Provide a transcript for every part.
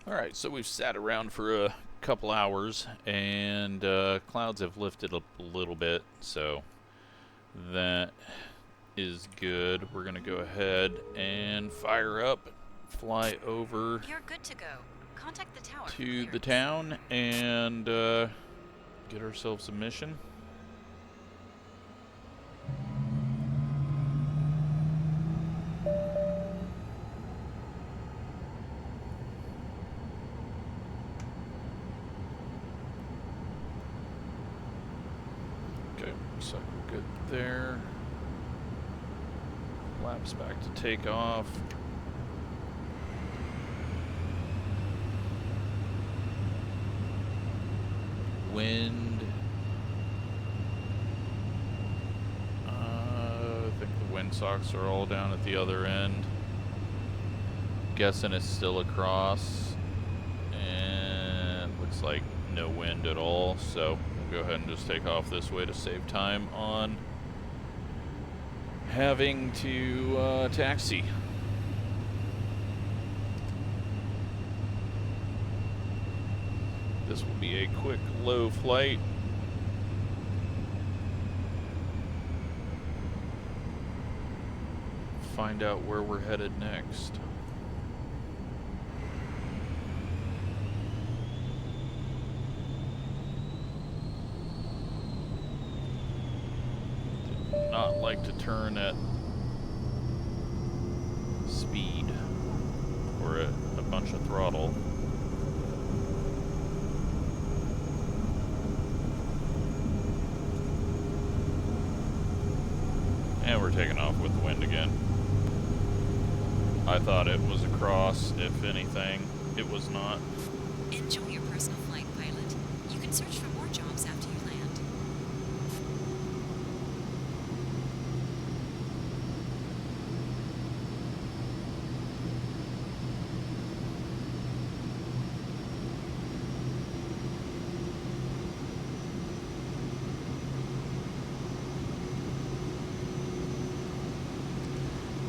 Alright, so we've sat around for a couple hours, and clouds have lifted up a little bit, so that is good. We're going to go ahead and fire up, fly over You're good to go. Contact the tower to the town, and get ourselves a mission. Okay, looks like we're good there. Flaps back to take off. Wind. I think the windsocks are all down at the other end. Guessing it's still across. And looks like no wind at all, so we'll go ahead and just take off this way to save time on having to taxi. This will be a quick low flight. Find out where we're headed next. Did not like to turn at speed or at a bunch of throttle. And we're taking off with the wind again. I thought it was across. If anything, it was not. Enjoy your personal flight, pilot. You can search for more jobs after you land.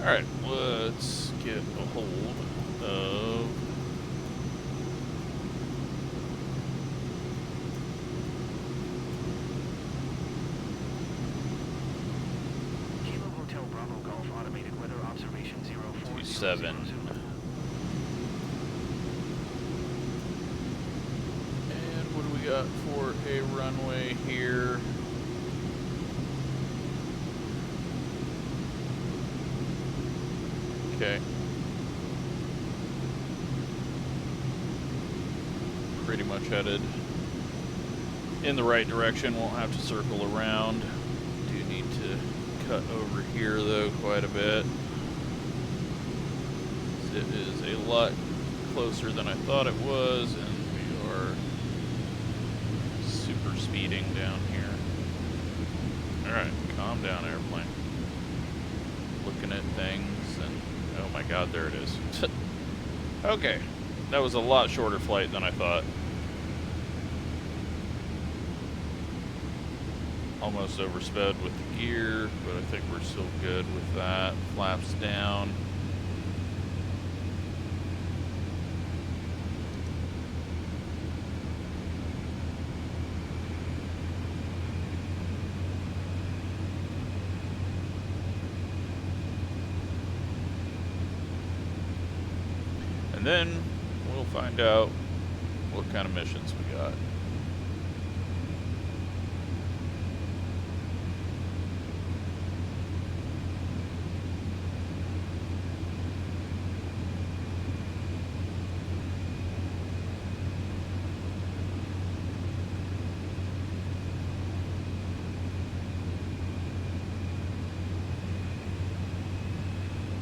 Alright, let's get a hold of Kilo Hotel Bravo Golf Automated Weather Observation 04. 27. And what do we got for a runway here? Okay. Pretty much headed in the right direction. Won't have to circle around. Do need to cut over here though quite a bit. It is a lot closer than I thought it was, and we are super speeding down here. Alright, calm down, airplane. Looking at things and oh my god, there it is. Okay, that was a lot shorter flight than I thought. Almost oversped with the gear, but I think we're still good with that. Flaps down. And then we'll find out what kind of missions we got.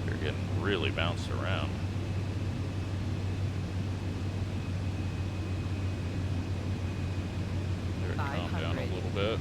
They're getting really bounced around. Calm down a little bit.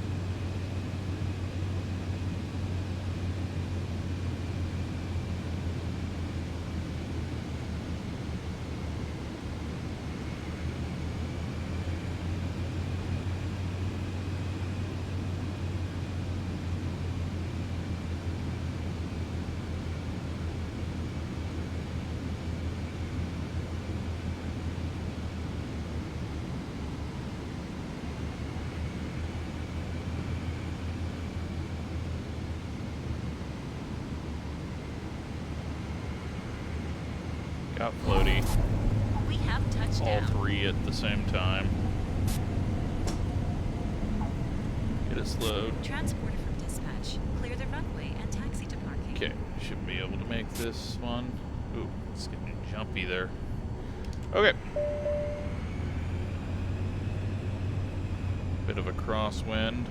Got floaty. We have All touchdown. 3 at the same time. Get it slowed. Transporter from dispatch. Clear the runway and taxi to parking. Okay, should be able to make this one. Ooh, it's getting jumpy there. Okay. Bit of a crosswind.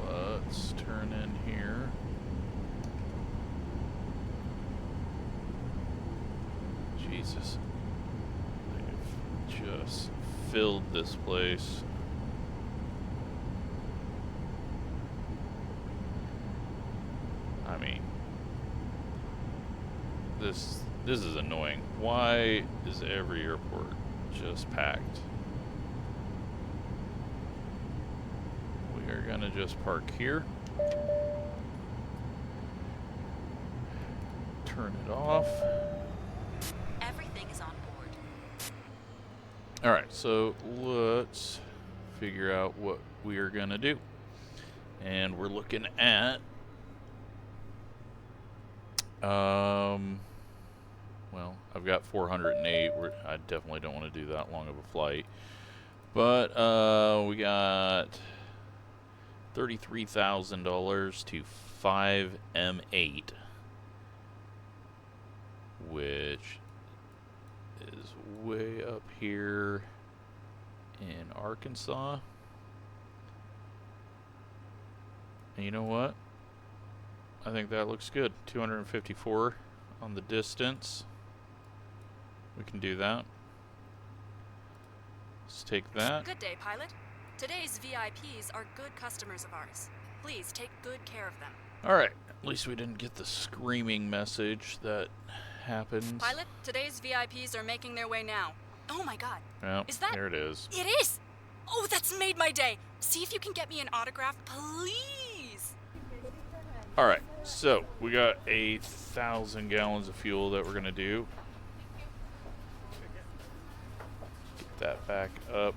Let's turn in here. Jesus. They've just filled this place. I mean, this is annoying. Why is every airport just packed? We are gonna just park here. Turn it off. Everything is on board. Alright, so let's figure out what we are gonna do. And we're looking at well, I've got 408. I definitely don't want to do that long of a flight. But we got $33,000 to 5M8, which is way up here in Arkansas. And you know what? I think that looks good. 254 on the distance. We can do that. Let's take that. Good day, pilot. Today's VIPs are good customers of ours. Please take good care of them. Alright, at least we didn't get the screaming message that happens. Pilot, today's VIPs are making their way now. Oh my god. Well, Is that... there it is. It is! Oh, that's made my day. See if you can get me an autograph, please. Alright, so we got 1,000 gallons of fuel that we're going to do. Get that back up.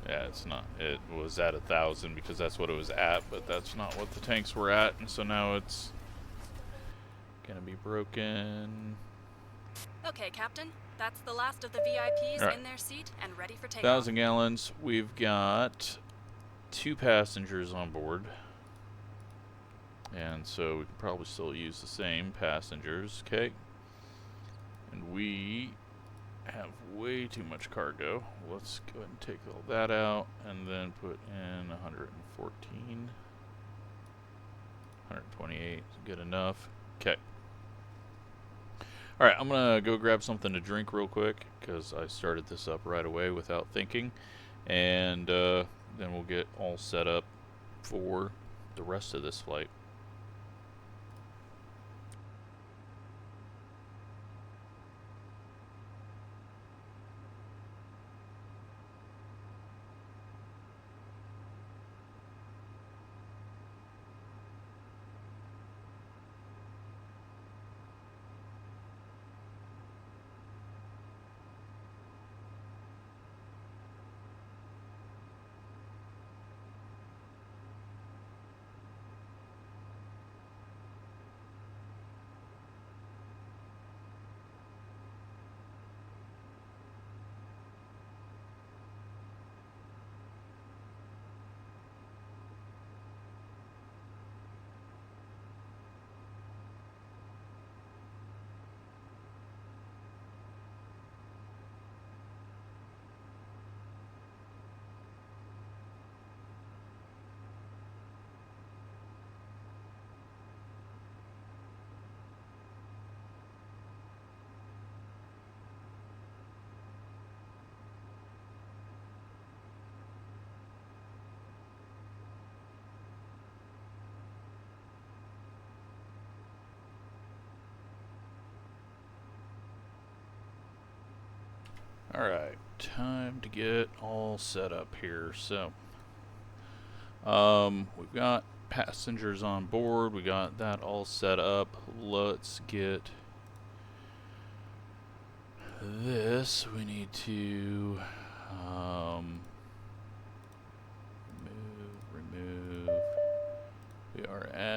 Yeah, it's not. It was at 1,000 because that's what it was at, but that's not what the tanks were at, and so now it's going to be broken. Okay, Captain. That's the last of the VIPs Right. in their seat and ready for takeoff. 1,000 gallons. We've got 2 passengers on board. And so we can probably still use the same passengers, okay? And we have way too much cargo. Let's go ahead and take all that out and then put in 114. 128 is good enough. Okay. Alright, I'm going to go grab something to drink real quick because I started this up right away without thinking. And then we'll get all set up for the rest of this flight. Alright, time to get all set up here. So, we've got passengers on board. We got that all set up. Let's get this. We need to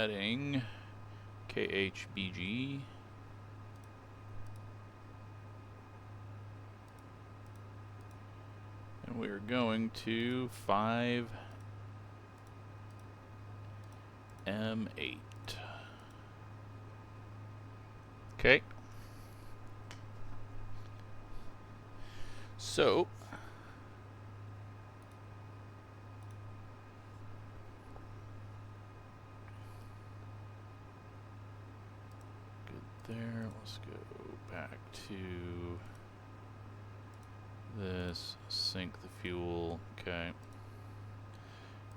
heading KHBG. And we're going to 5M8. Okay. So good there. Let's go back to this, sink the fuel. Okay.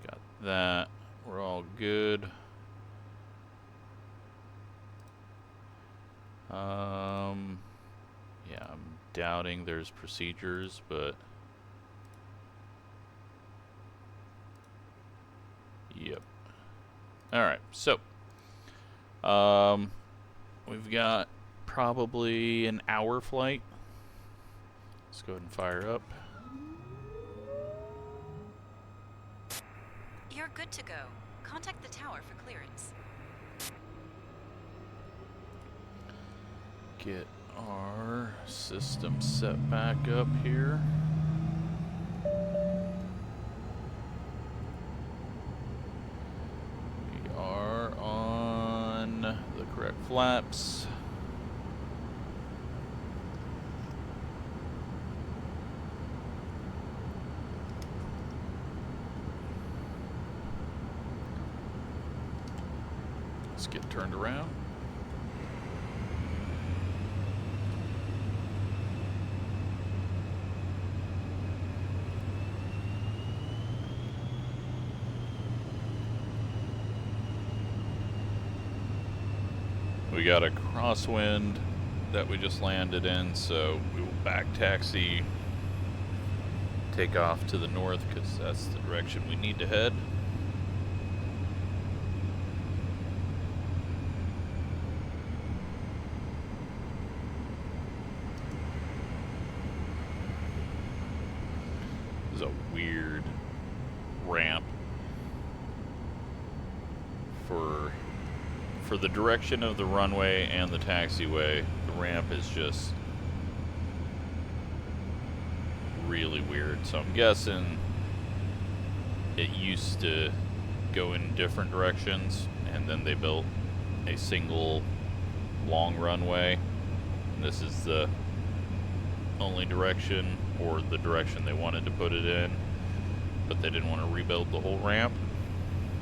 Got that. We're all good. Yeah, I'm doubting there's procedures, but yep. All right, so we've got probably an hour flight. Let's go ahead and fire up. You're good to go. Contact the tower for clearance. Get our system set back up here. We are on the correct flaps. Let's get turned around. We got a crosswind that we just landed in, so we will back taxi, take off to the north because that's the direction we need to head. This is a weird ramp for the direction of the runway and the taxiway. The ramp is just really weird. So I'm guessing it used to go in different directions and then they built a single long runway. And this is the only direction, or the direction they wanted to put it in, but they didn't want to rebuild the whole ramp.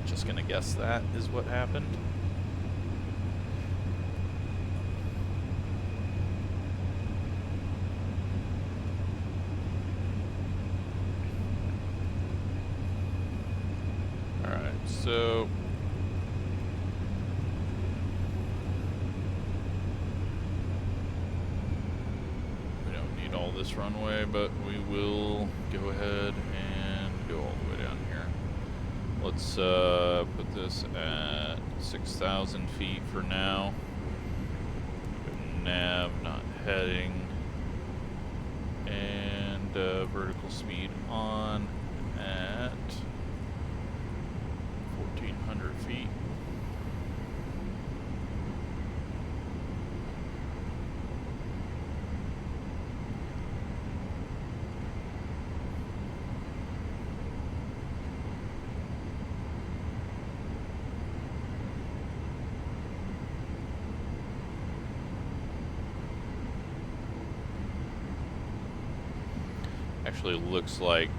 Just gonna guess that is what happened. So we don't need all this runway, but we will go ahead and go all the way down here. Let's put this at 6,000 feet for now. Nav not heading, and vertical speed on at 1,400 feet. Actually looks like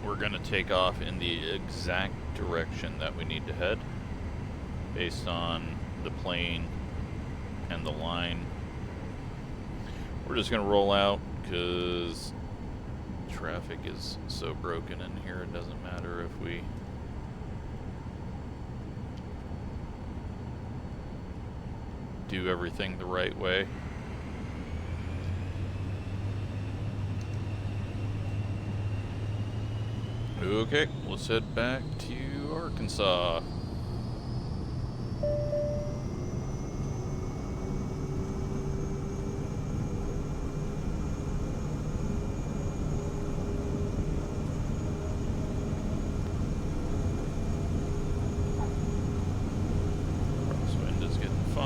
we're going to take off in the exact direction that we need to head based on the plane and the line. We're just going to roll out because traffic is so broken in here, it doesn't matter if we do everything the right way. Okay, let's head back to Arkansas.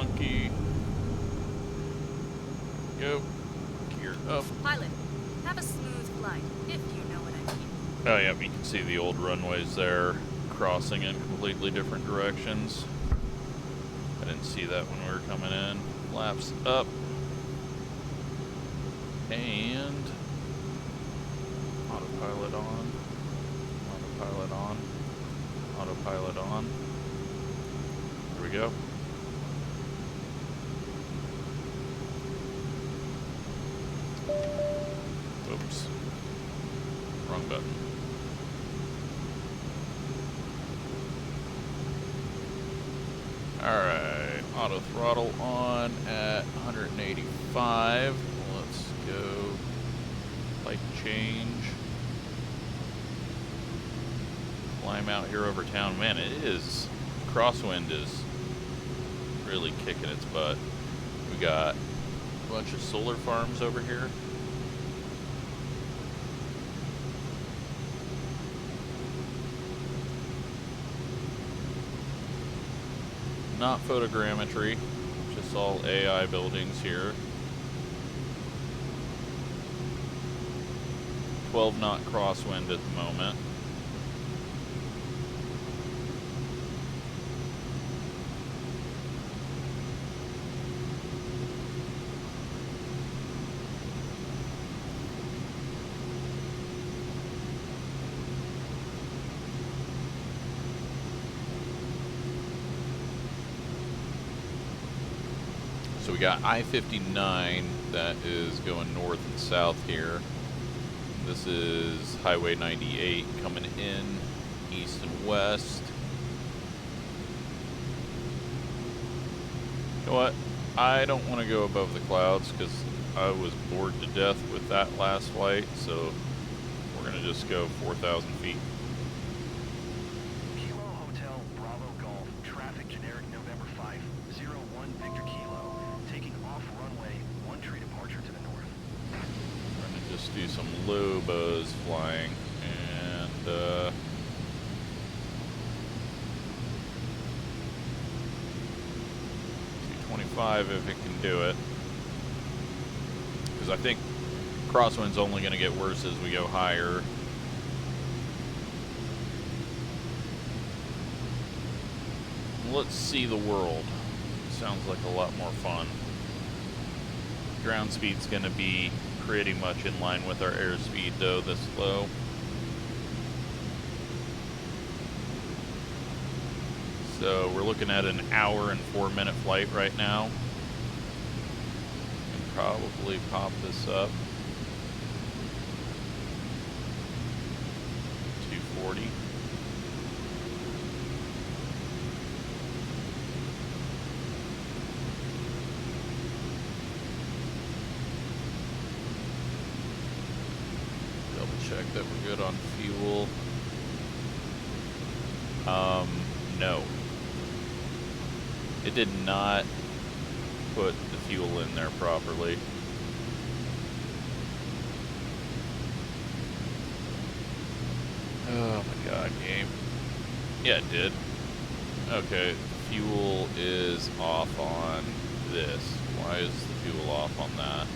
monkey. Go. Gear up. Pilot, have a smooth flight, if you know what I mean. Oh yeah, you can see the old runways there, crossing in completely different directions. I didn't see that when we were coming in. Flaps up. And autopilot on. Autopilot on. Autopilot on. Here we go. Oops. Wrong button. Alright, auto throttle on at 185. Let's go light change. Climb out here over town. Man, it is, crosswind is really kicking its butt. We got a bunch of solar farms over here. Not photogrammetry, just all AI buildings here. 12 knot crosswind at the moment. So we got I-59 that is going north and south here. This is Highway 98 coming in east and west. You know what? I don't want to go above the clouds because I was bored to death with that last flight, so we're going to just go 4,000 feet. Kilo Hotel Bravo Golf, traffic generic November 501 Victor Kilo, taking off runway 13 departure to the north. We're going to just do some low buzz flying and 225 if it can do it. Because I think crosswind's only going to get worse as we go higher. Let's see the world. Sounds like a lot more fun. Ground speed's going to be pretty much in line with our airspeed though, this low. So we're looking at an hour and 4-minute flight right now. And probably pop this up. 240. Check that we're good on fuel. No. It did not put the fuel in there properly. Oh my god, game. Yeah, it did. Okay, fuel is off on this. Why is the fuel off on that?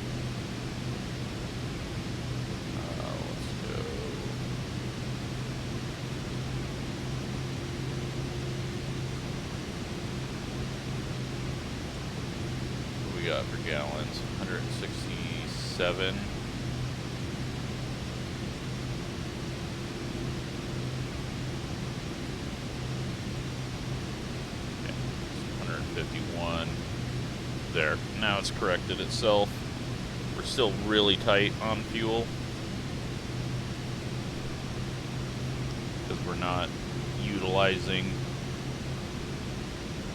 Got for gallons, 167. Okay, 151. There. Now it's corrected itself. We're still really tight on fuel because we're not utilizing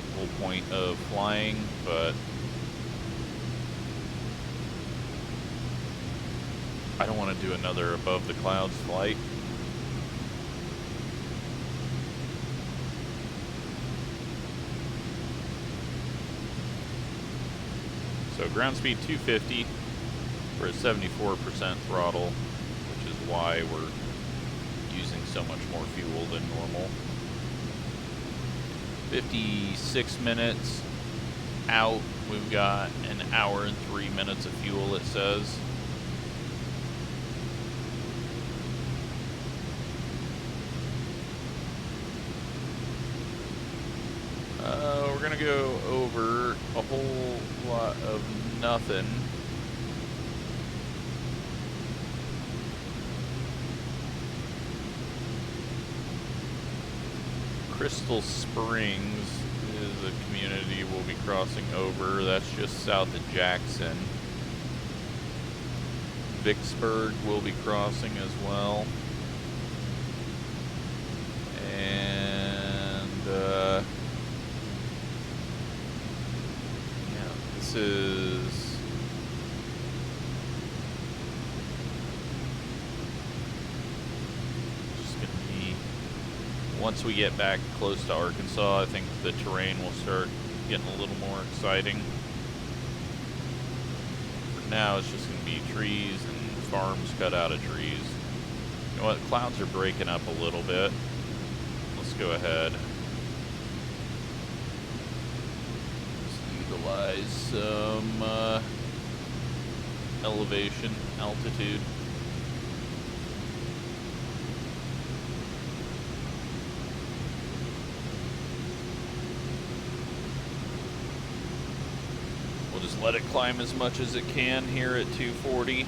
the whole point of flying, but I don't want to do another above the clouds flight. So ground speed 250 for a 74% throttle, which is why we're using so much more fuel than normal. 56 minutes out, we've got an hour and 3 minutes of fuel, it says. We're gonna go over a whole lot of nothing. Crystal Springs is a community we'll be crossing over. That's just south of Jackson. Vicksburg we'll be crossing as well. And yeah, this is just gonna be, once we get back close to Arkansas, I think the terrain will start getting a little more exciting. For now, it's just gonna be trees and farms cut out of trees. You know what? Clouds are breaking up a little bit. Let's go ahead. Let's utilize some elevation, altitude. We'll just let it climb as much as it can here at 240.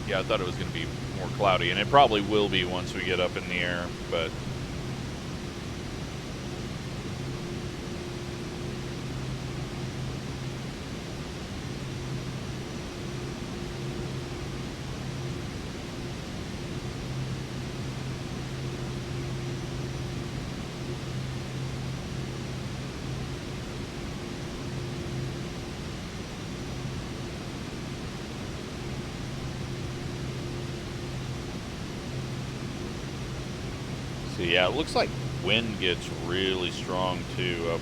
Yeah, I thought it was going to be more cloudy, and it probably will be once we get up in the air, but yeah, it looks like wind gets really strong too up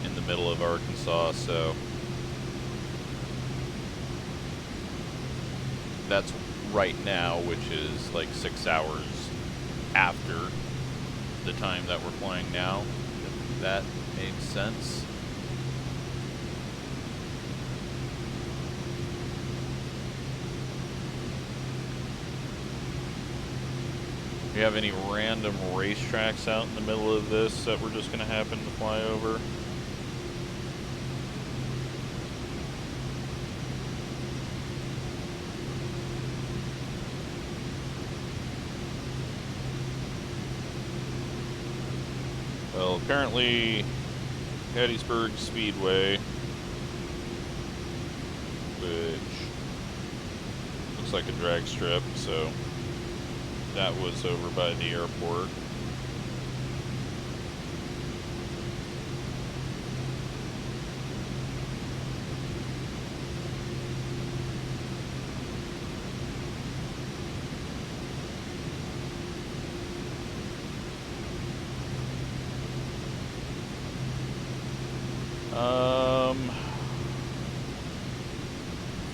in the middle of Arkansas, so that's right now, which is like 6 hours after the time that we're flying now, if that makes sense. Do you have any random racetracks out in the middle of this that we're just going to happen to fly over? Well, apparently Gettysburg Speedway, which looks like a drag strip, so that was over by the airport.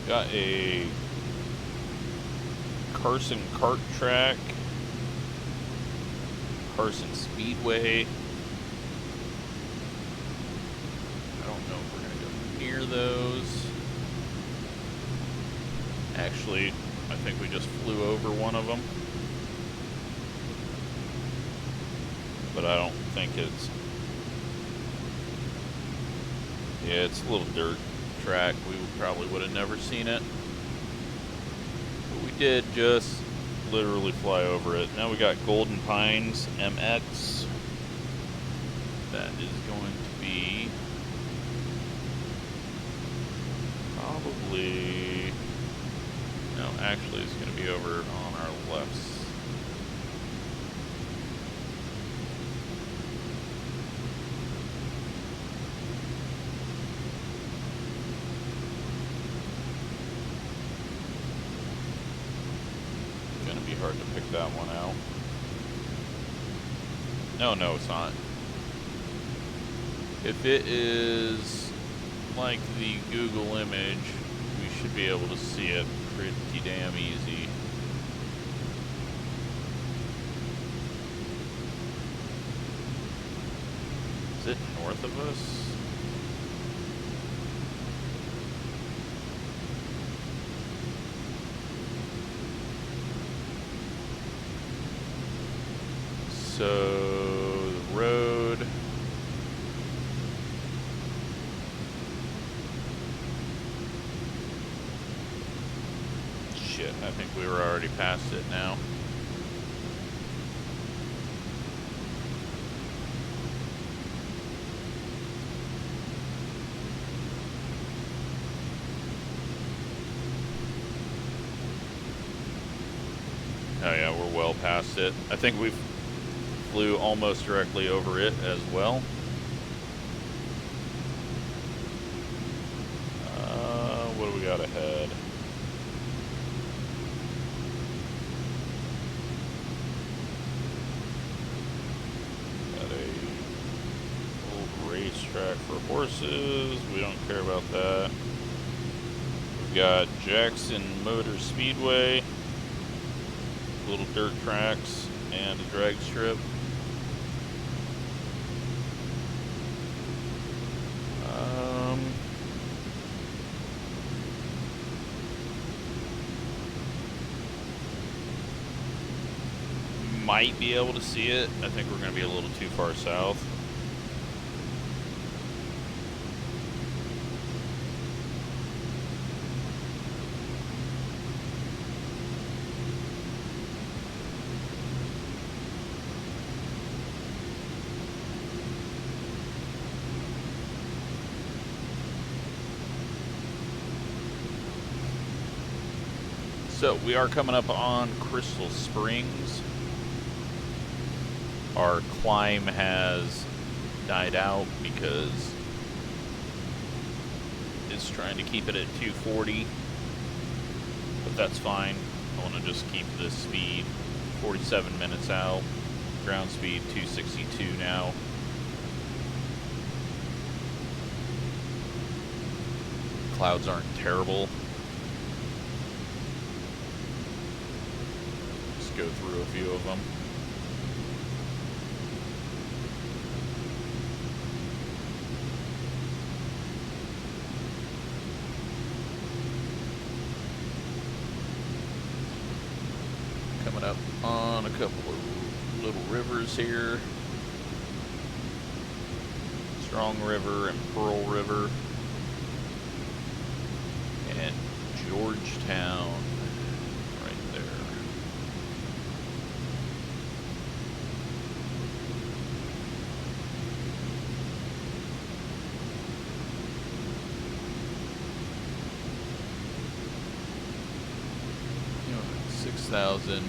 Got a Carson kart track, Carson Speedway. I don't know if we're gonna go near those. Actually, I think we just flew over one of them, but I don't think it's, yeah, it's a little dirt track. We probably would have never seen it, but we did just literally fly over it. Now we got Golden Pines MX. That is going to be probably, no, actually it's going to be over on our left. hard to pick that one out. No, it's not. If it is like the Google image, we should be able to see it pretty damn easy. Is it north of us? So, the road. Shit, I think we were already past it now. Oh yeah, we're well past it. I think we've flew almost directly over it as well. What do we got ahead? Got a old racetrack for horses. We don't care about that. We've got Jackson Motor Speedway, little dirt tracks, and a drag strip. Might be able to see it. I think we're going to be a little too far south. So we are coming up on Crystal Springs. Our climb has died out because it's trying to keep it at 240, but that's fine. I want to just keep this speed 47 minutes out. Ground speed 262 now. Clouds aren't terrible. Just go through a few of them. Coming up on a couple of little rivers here. Strong River and Pearl River. And Georgetown right there. You know, 6,000.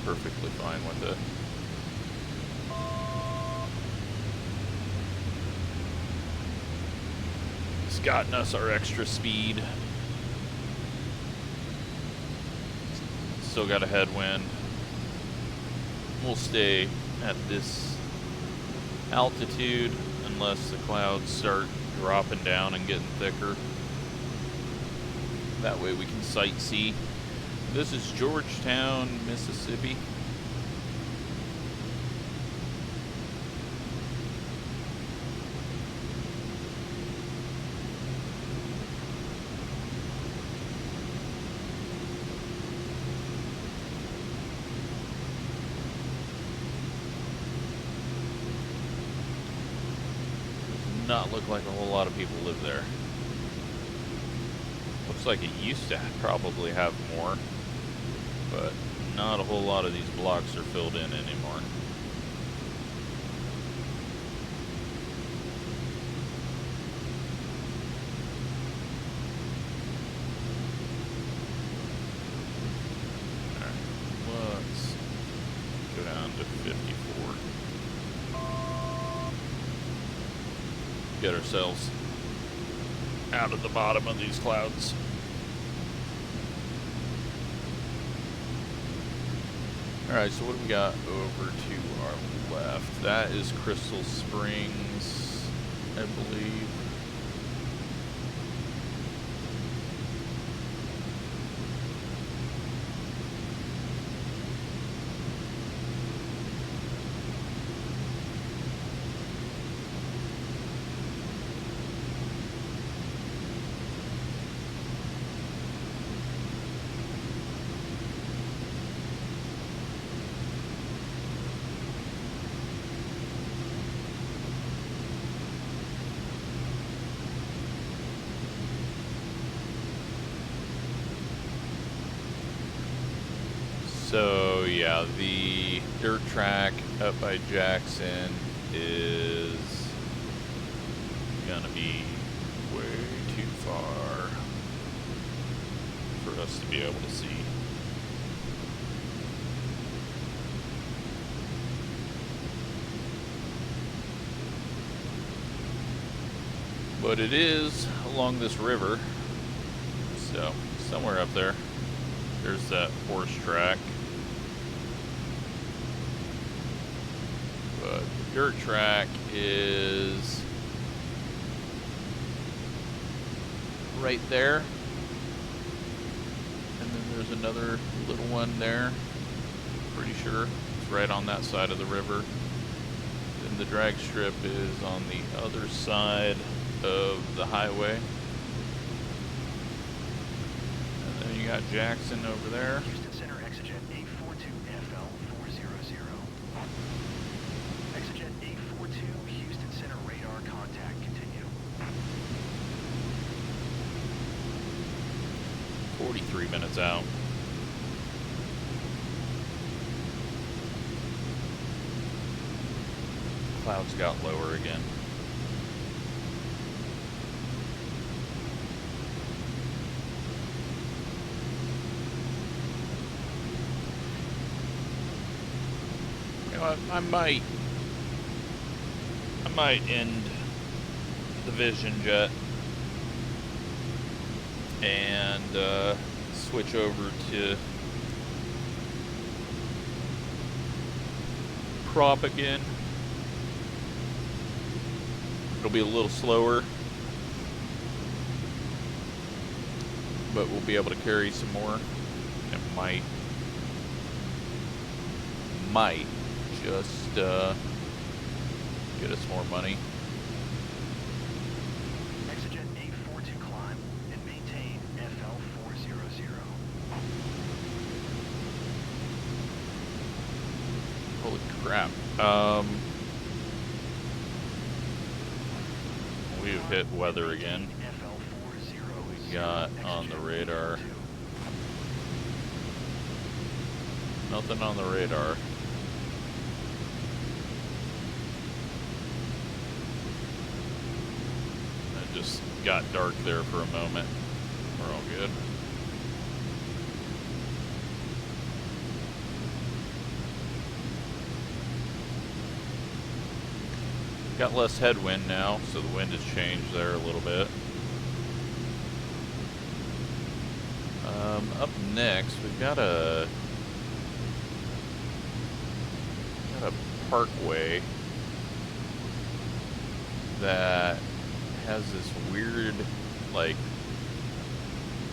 Perfectly fine with it. It's gotten us our extra speed. Still got a headwind. We'll stay at this altitude unless the clouds start dropping down and getting thicker. That way we can sightsee. This is Georgetown, Mississippi. Does not look like a whole lot of people live there. Looks like it used to probably have more, but not a whole lot of these blocks are filled in anymore. Alright, let's go down to 54. Get ourselves out of the bottom of these clouds. Alright, so what do we got over to our left? That is Crystal Springs, I believe. So yeah, the dirt track up by Jackson is gonna be way too far for us to be able to see. But it is along this river, so somewhere up there. There's that horse track. But the dirt track is right there. And then there's another little one there. Pretty sure it's right on that side of the river. Then the drag strip is on the other side of the highway. And then you got Jackson over there. Houston Center Exigent 842FL400. Exigent 842, Houston Center radar contact, continue. 43 minutes out. Clouds got lower again. You know what? I might end the Vision Jet and switch over to prop again. It'll be a little slower, but we'll be able to carry some more. It might just get us more money. Exigent 842 climb and maintain FL400. Holy crap. We've hit weather again. We got on the radar. Nothing on the radar. It just got dark there for a moment. We're all good. Got less headwind now, so the wind has changed there a little bit. Up next, we've got a parkway that has this weird, like,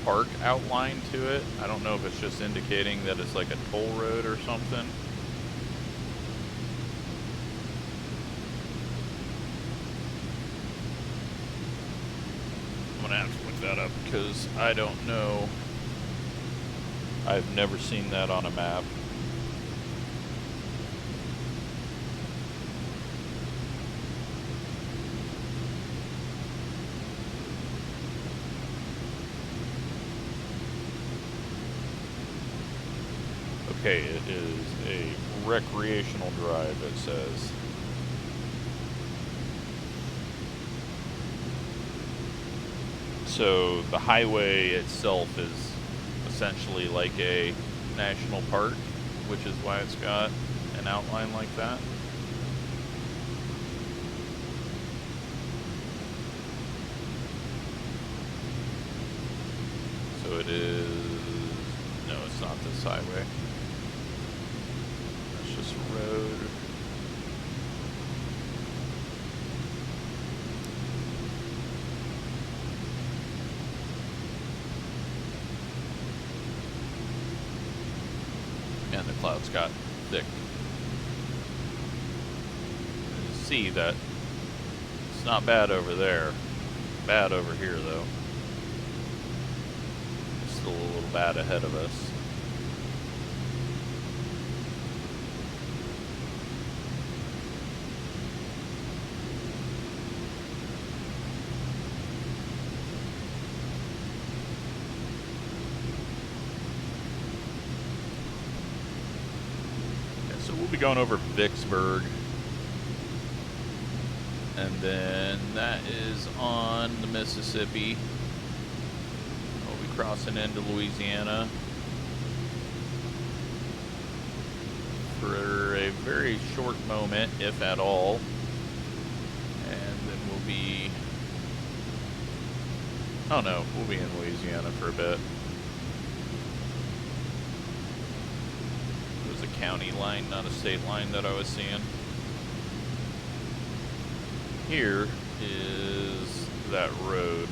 park outline to it. I don't know if it's just indicating that it's like a toll road or something. I'm gonna have to look that up because I don't know. I've never seen that on a map. Okay, it is a recreational drive, it says. So the highway itself is essentially like a national park, which is why it's got an outline like that. So it is, no, it's not this highway. surface road. And the clouds got thick. You see that it's not bad over there. Bad over here, though. Still a little bad ahead of us. So we'll be going over Vicksburg, and then that is on the Mississippi. We'll be crossing into Louisiana for a very short moment, if at all, and then we'll be, oh no, we'll be in Louisiana for a bit. County line, not a state line that I was seeing. Here is that road.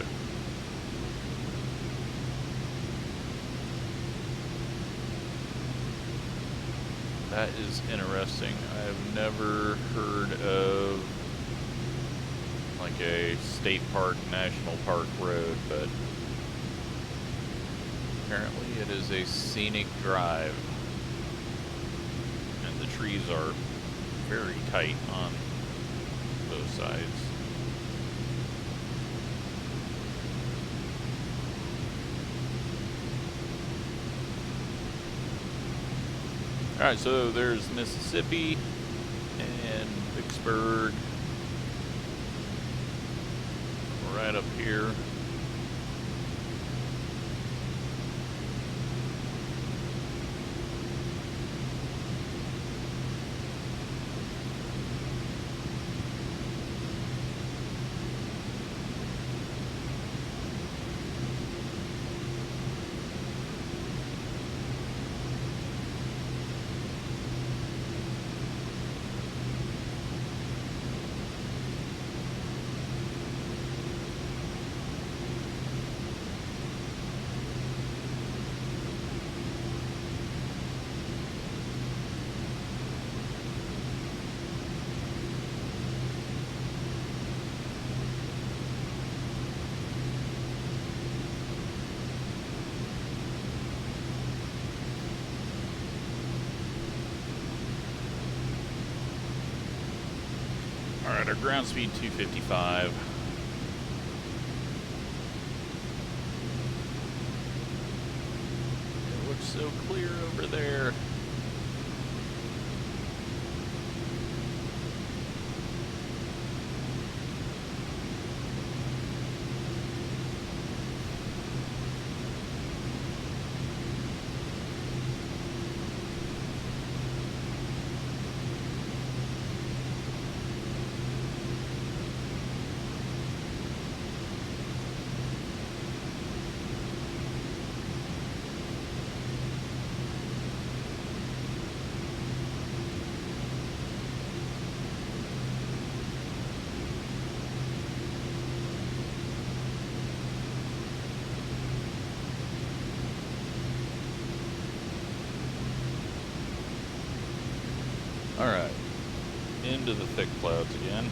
That is interesting. I have never heard of like a state park, national park road, but apparently it is a scenic drive. Trees are very tight on both sides. Alright, so there's Mississippi and Vicksburg right up here. Alright, our ground speed 255. It looks so clear over there. Alright, into the thick clouds again.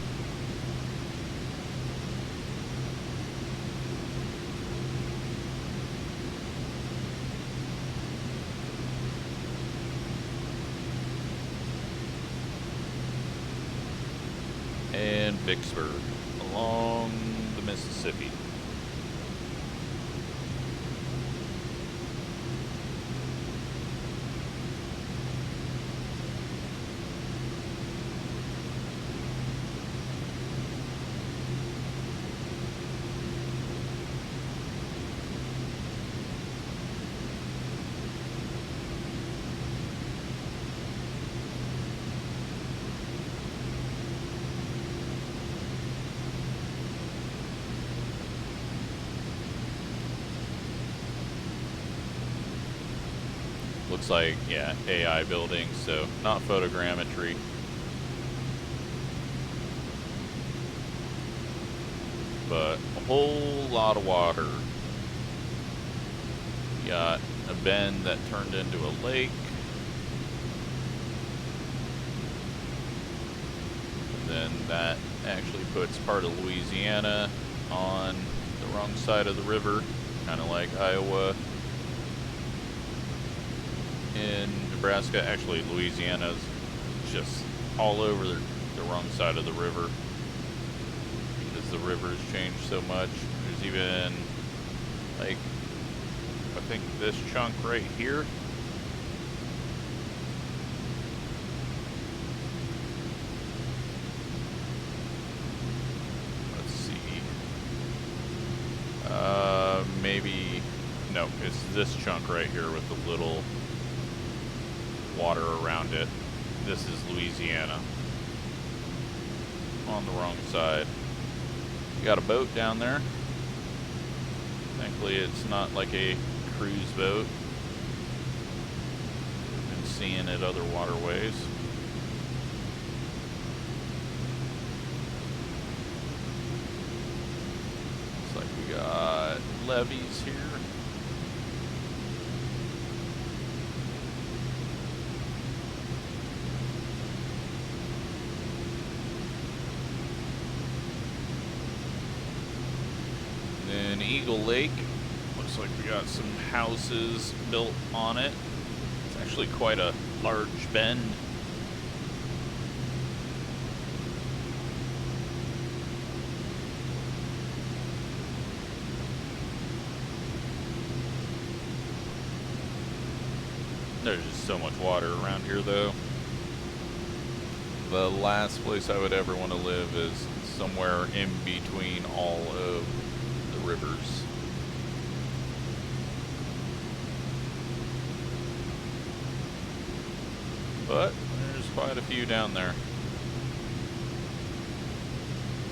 And Vicksburg along the Mississippi. looks like, yeah, AI buildings, so not photogrammetry. But a whole lot of water. We got a bend that turned into a lake. And then that actually puts part of Louisiana on the wrong side of the river, kind of like Iowa and Nebraska. Actually, Louisiana's just all over the wrong side of the river because the river has changed so much. There's even, like, I think this chunk right here. Let's see. Maybe, no, it's this chunk right here with the little water around it. This is Louisiana. On the wrong side. We got a boat down there. Thankfully it's not like a cruise boat. We've been seeing it other waterways. Looks like we got levees here. And Eagle Lake, looks like we got some houses built on it. It's actually quite a large bend. There's just so much water around here though. The last place I would ever want to live is somewhere in between all of the rivers. But there's quite a few down there.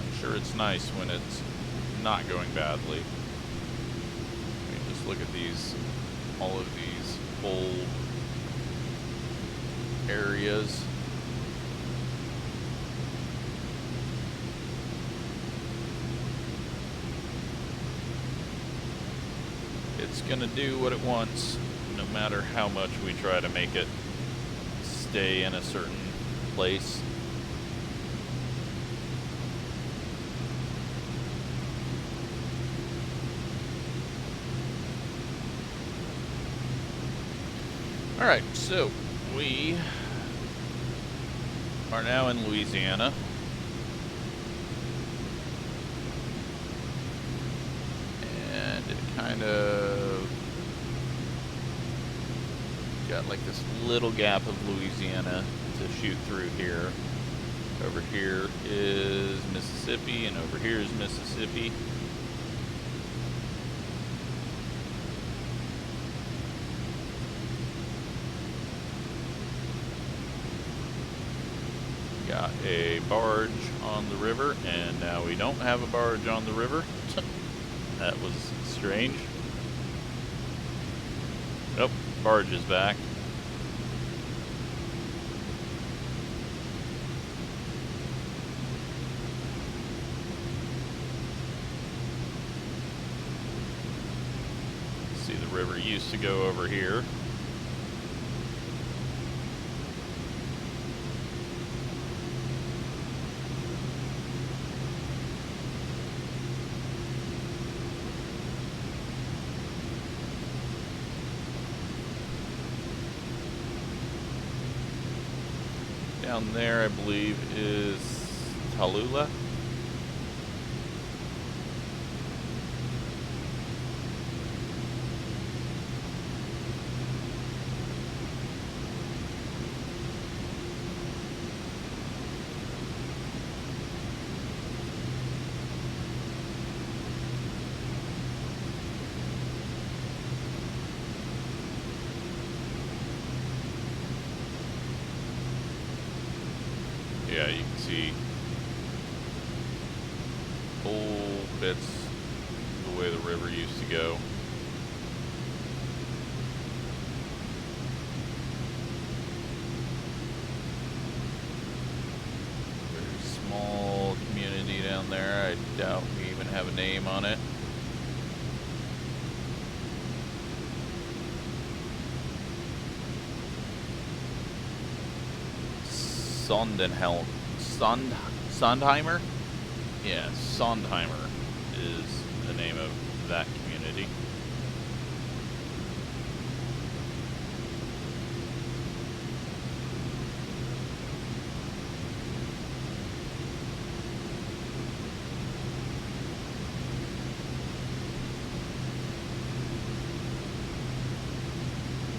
I'm sure it's nice when it's not going badly. I mean, just look at these, all of these old areas. It's gonna do what it wants, no matter how much we try to make it stay in a certain place. Alright, so we are now in Louisiana. And it kind of got like this little gap of Louisiana to shoot through here. Over here is Mississippi, and over here is Mississippi. Got a barge on the river, and now we don't have a barge on the river. That was strange. Nope, barge is back. See, the river used to go over here. Down there, I believe, is Tallulah. Yeah, you can see whole bits the way the river used to go. Doubt we even have a name on it. Sondheimer? Yeah, Sondheimer is the name of that community.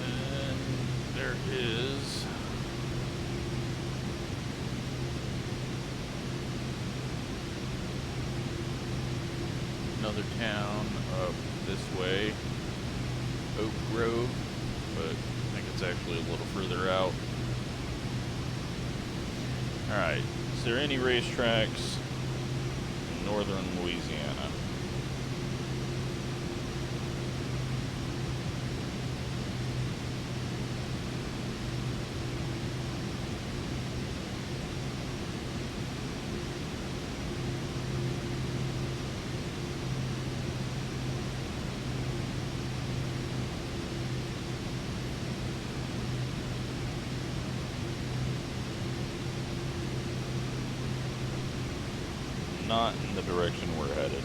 And there is another town up this way, Oak Grove, but I think it's actually a little further out. Alright, is there any racetracks in northern Louisiana? Not in the direction we're headed.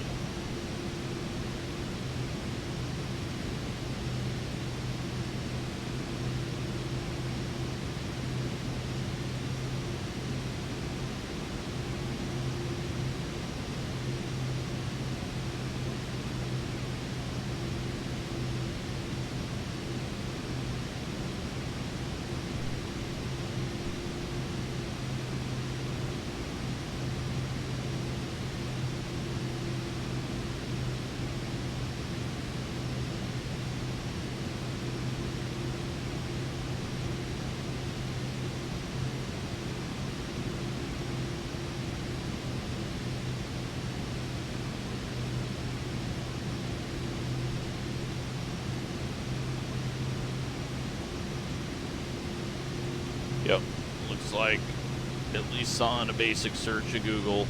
Yep, looks like, at least saw in a basic search of Google,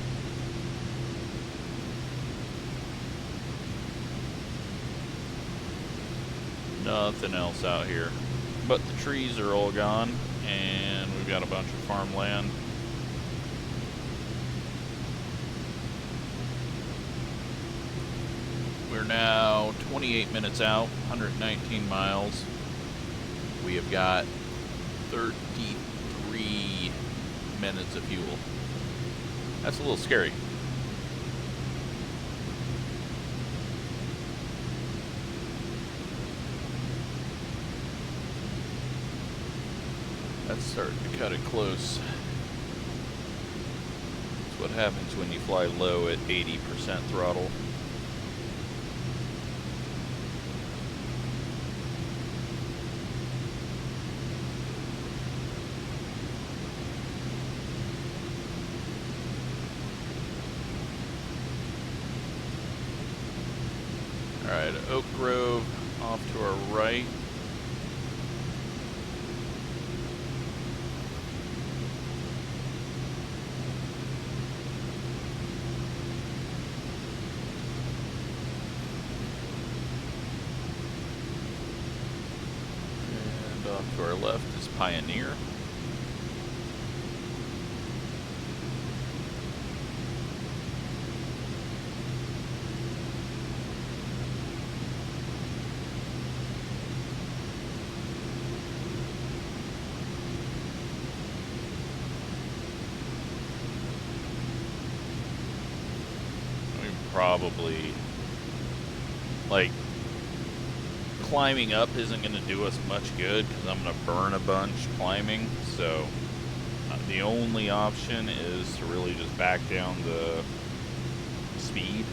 nothing else out here. But the trees are all gone, and we've got a bunch of farmland. We're now 28 minutes out, 119 miles. We have got 33 minutes of fuel. That's a little scary. That's starting to cut it close. That's what happens when you fly low at 80% throttle. Alright, Oak Grove off to our right. And off to our left is Pioneer. Probably, like, climbing up isn't going to do us much good because I'm going to burn a bunch climbing, so the only option is to really just back down the speed.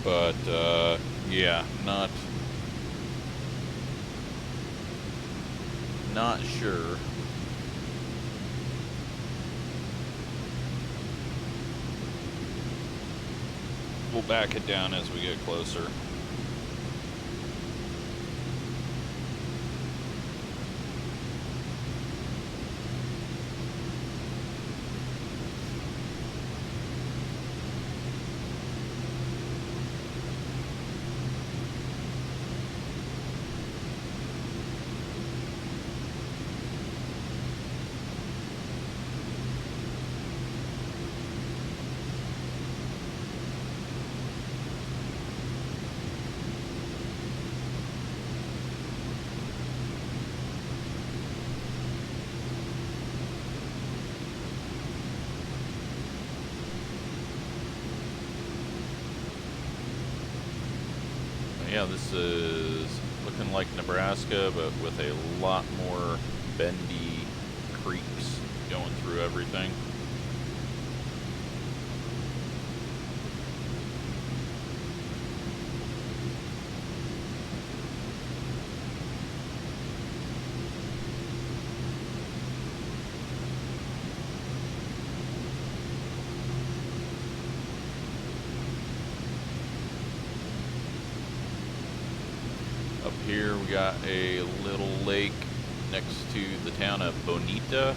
But yeah, not sure. We'll back it down as we get closer. Yeah, this is looking like Nebraska, but with a lot more bendy creeks going through everything. Up here we got a little lake next to the town of Bonita.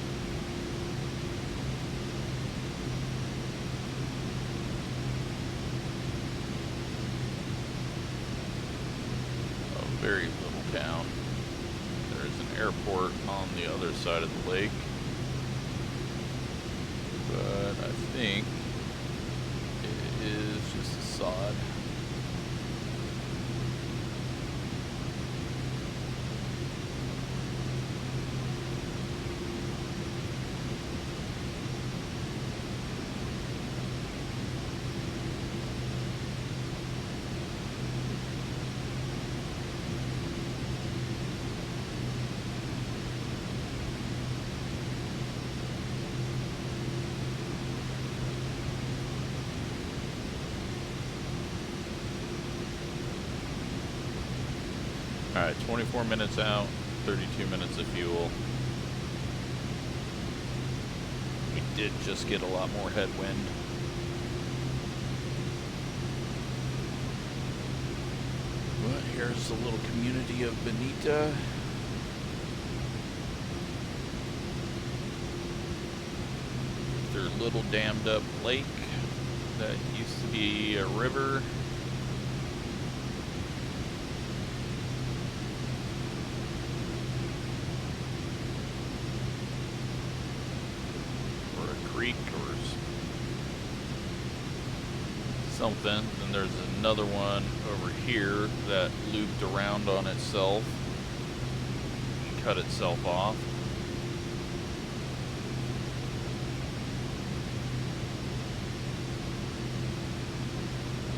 A very little town. There's an airport on the other side of the lake. But I think it is just a sod. Alright, 24 minutes out, 32 minutes of fuel. We did just get a lot more headwind. But here's the little community of Bonita. Their little dammed up lake that used to be a river. Creek or something. Then there's another one over here that looped around on itself and cut itself off.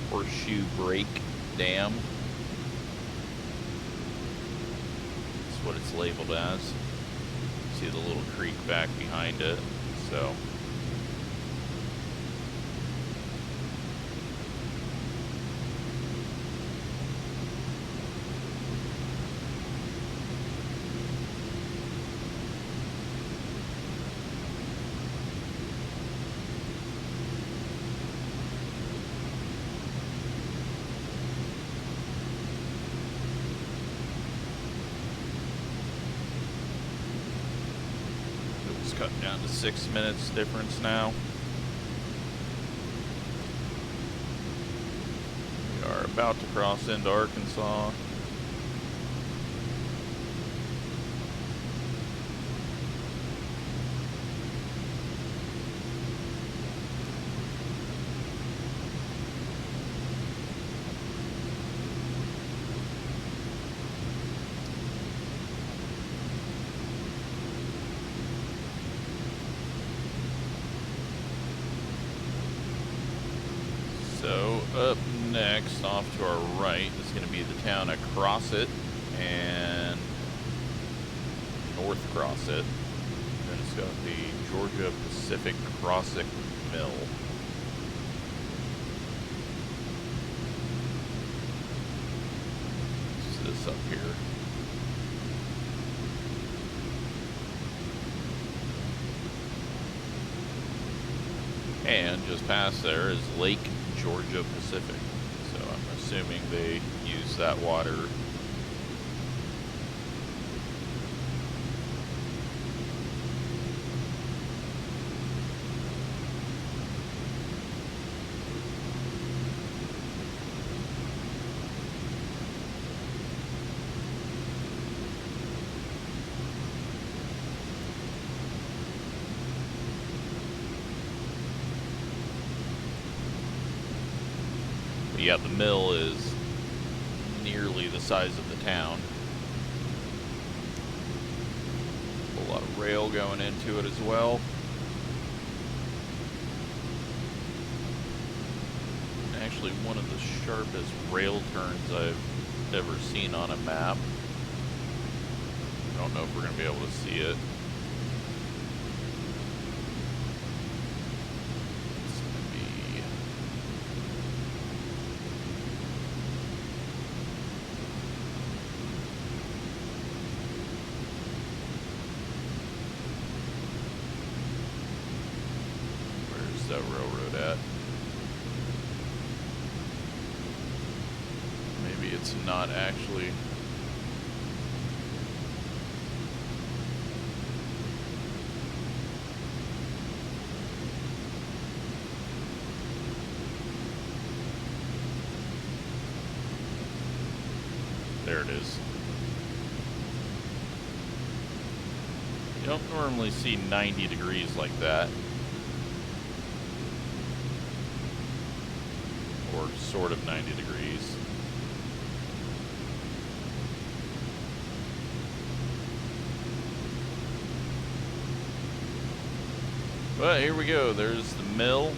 Horseshoe Break Dam. That's what it's labeled as. See the little creek back behind it. So cutting down to 6 minutes difference now. We are about to cross into Arkansas. So up next, off to our right, is going to be the town of Crossett and North Crossett. Then it's got the Georgia Pacific Crossett Mill. It's this up here. And just past there is Lake Georgia Pacific. So I'm assuming they use that water. Yeah, the mill is nearly the size of the town. A lot of rail going into it as well. actually one of the sharpest rail turns I've ever seen on a map. I don't know if we're going to be able to see it. It's going to be... Where's that railroad at? Maybe it's not actually... There it is. You don't normally see 90 degrees like that. Or sort of 90 degrees. But here we go. There's the mill.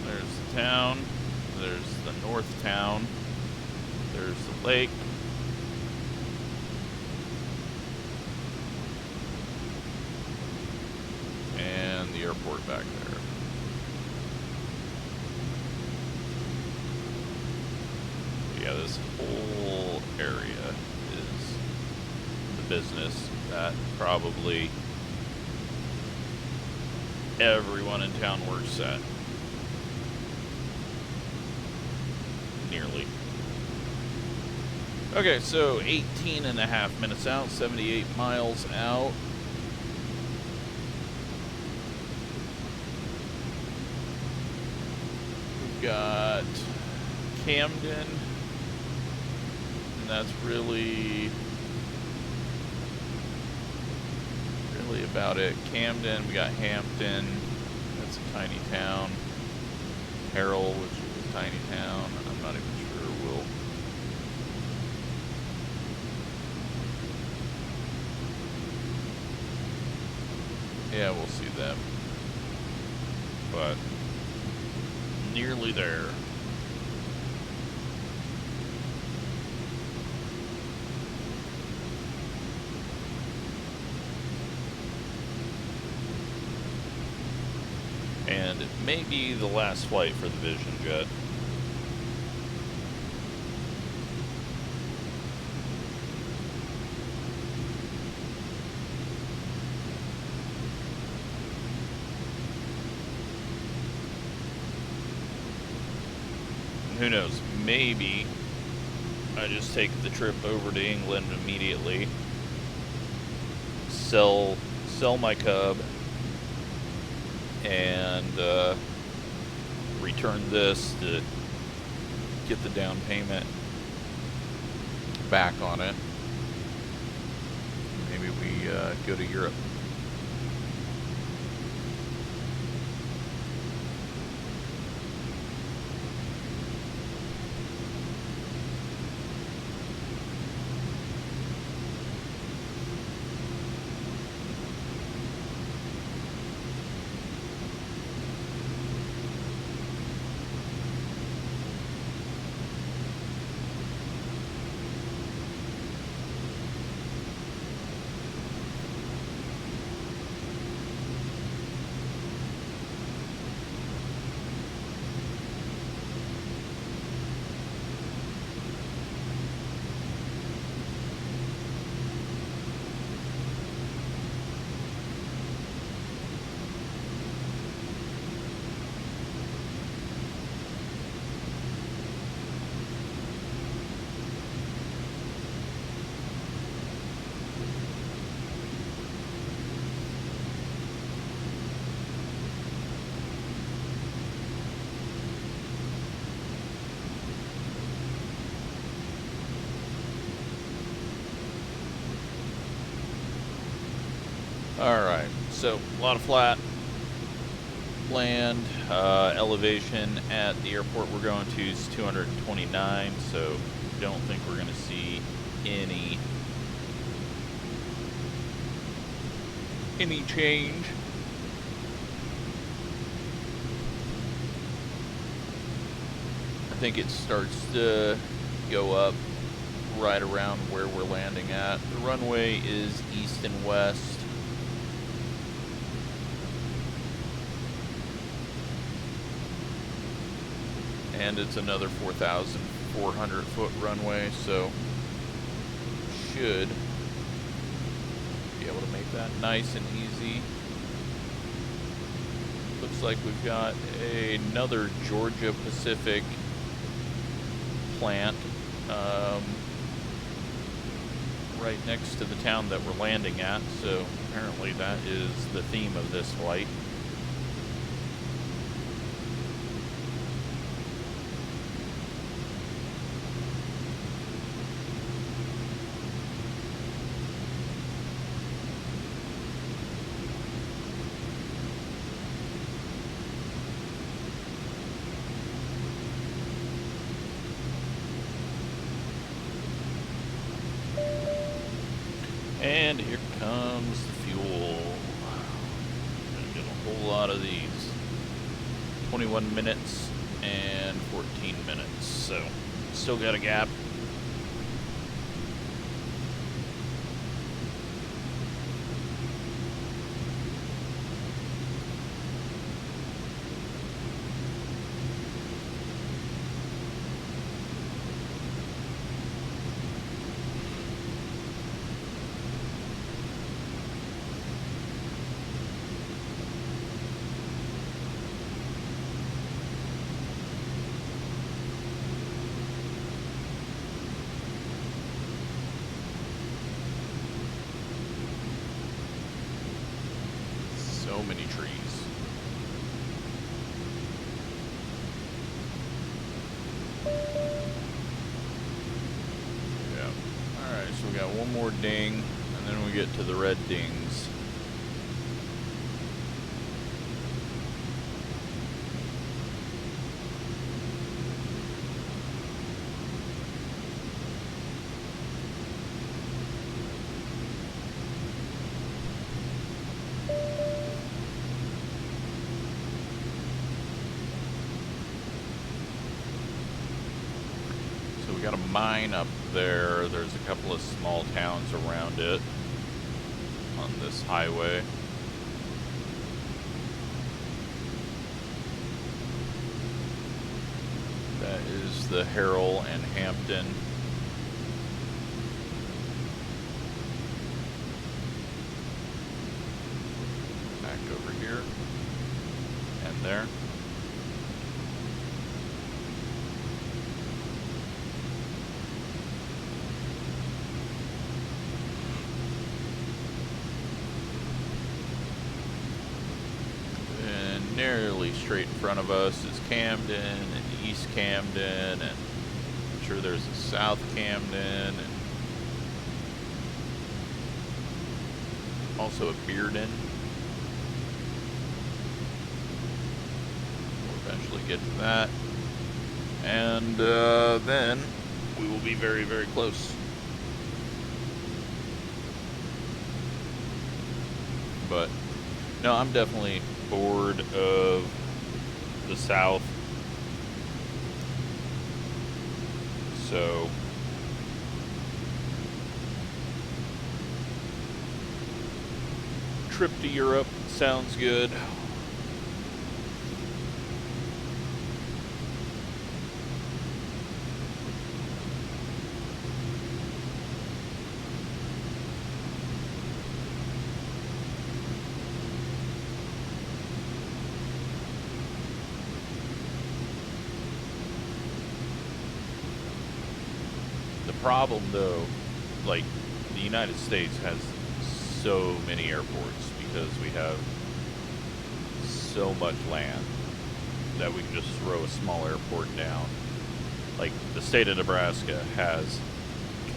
There's the town. There's the north town. There's the lake. And the airport back there. Yeah, this whole area is the business that probably everyone in town works at. Nearly. Okay, so 18.5 minutes out, 78 miles out. We've got Camden, and that's really about it. Camden, we got Hampton, that's a tiny town. Harrell, which is a tiny town. I'm not even sure we'll... Yeah, we'll see them. But nearly there. And it may be the last flight for the Vision Jet. And who knows, maybe I just take the trip over to England immediately, sell my Cub, and return this to get the down payment back on it. Maybe we go to Europe. Alright, so a lot of flat land. Elevation at the airport we're going to is 229, so don't think we're going to see any change. think it starts to go up right around where we're landing at. The runway is east and west. And it's another 4,400 foot runway, so should be able to make that nice and easy. Looks like we've got another Georgia Pacific plant right next to the town that we're landing at, so apparently that is the theme of this flight. And here comes the fuel. Gonna get a whole lot of these. 21 minutes and 14 minutes, so still got a gap. So many trees. Yeah. Alright, so we got one more ding, and then we get to the red dings. We got a mine up there. There's a couple of small towns around it on this highway. That is the Harrell and Hampton. Back over here and there. Nearly straight in front of us is Camden and East Camden, and I'm sure there's a South Camden, and also a Bearden. We'll eventually get to that, and then we will be very, very close. But no, I'm definitely bored of the South, so trip to Europe sounds good. Problem though, like the United States has so many airports because we have so much land that we can just throw a small airport down. Like the state of Nebraska has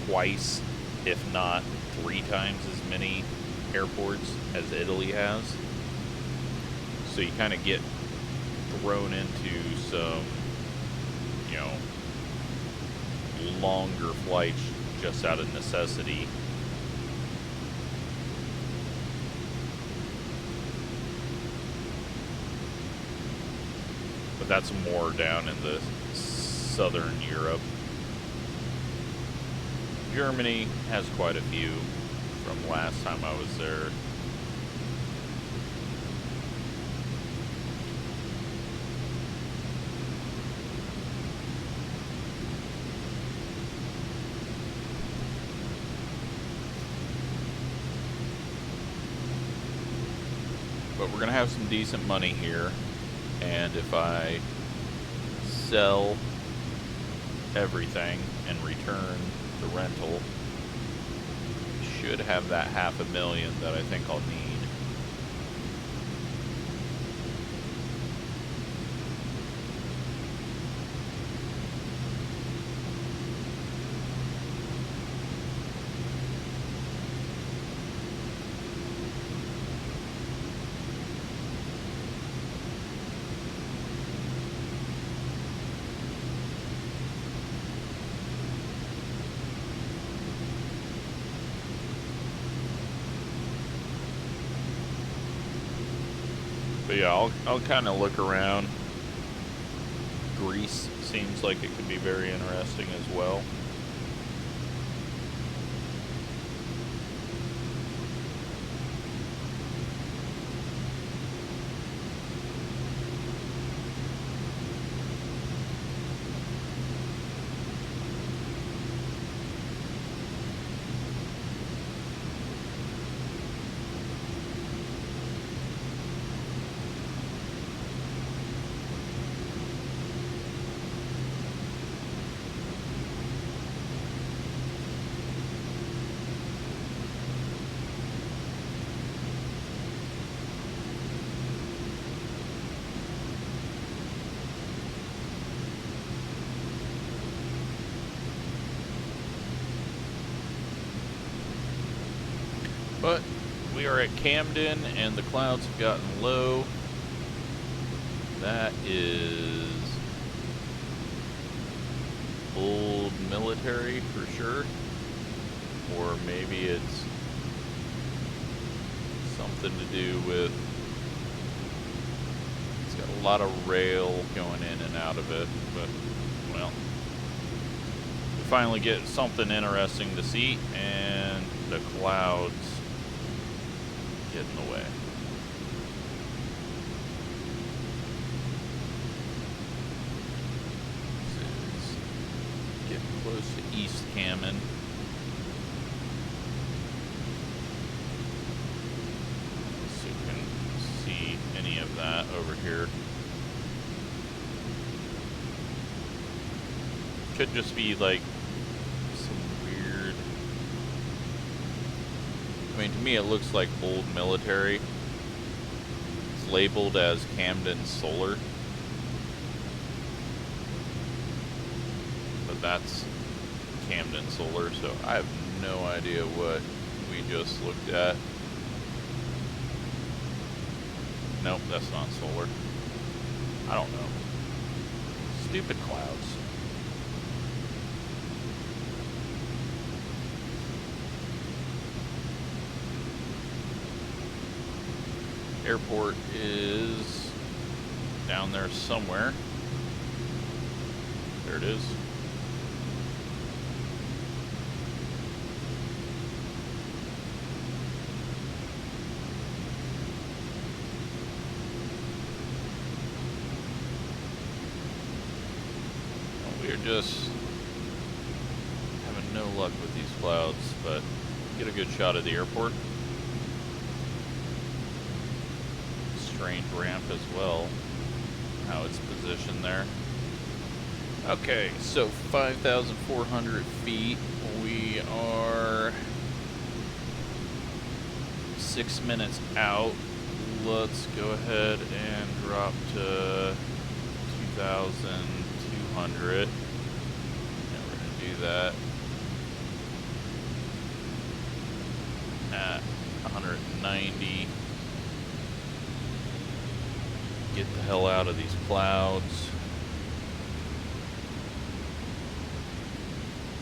twice, if not 3 times as many airports as Italy has. So you kind of get thrown into some, you know, longer flights just out of necessity. But that's more down in the southern Europe. Germany has quite a few from last time I was there. But we're going to have some decent money here, and if I sell everything and return the rental, should have that $500,000 that I think I'll need. But yeah, I'll kind of look around. Greece seems like it could be very interesting as well. But we are at Camden and the clouds have gotten low. That is old military for sure. Or maybe it's something to do with, it's got a lot of rail going in and out of it, but well, we finally get something interesting to see, and the clouds get in the way. This is getting close to East Hammond. Let's see if we can see any of that over here. Could just be like some weird, I mean, to me it looks like old military. It's labeled as Camden Solar, but that's Camden Solar, so I have no idea what we just looked at. Nope, that's not solar. I don't know. Stupid clouds. Airport is down there somewhere. There it is. We're just having no luck with these clouds, but get a good shot of the airport. Strange ramp as well, how it's positioned there. Okay, so 5,400 feet. We are 6 minutes out. Let's go ahead and drop to 2,200. And we're going to do that at 190. Get the hell out of these clouds.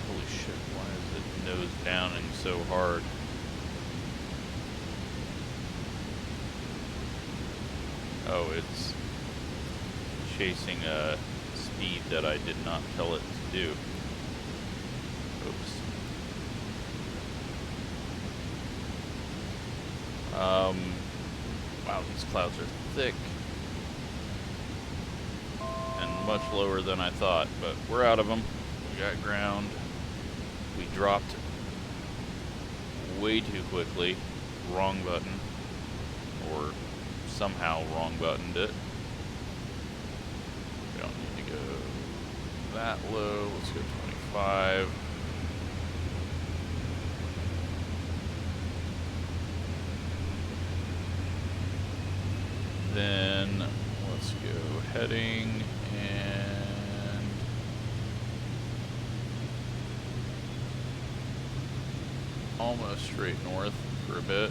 Holy shit, why is it nose downing so hard? Oh, it's chasing a speed speed that I did not tell it to do. Oops. Wow, these clouds are thick and much lower than I thought, but we're out of them. We got ground. We dropped way too quickly. Wrong button, or somehow wrong buttoned it. We don't need to go that low. Let's go 25. Then let's go heading and almost straight north for a bit.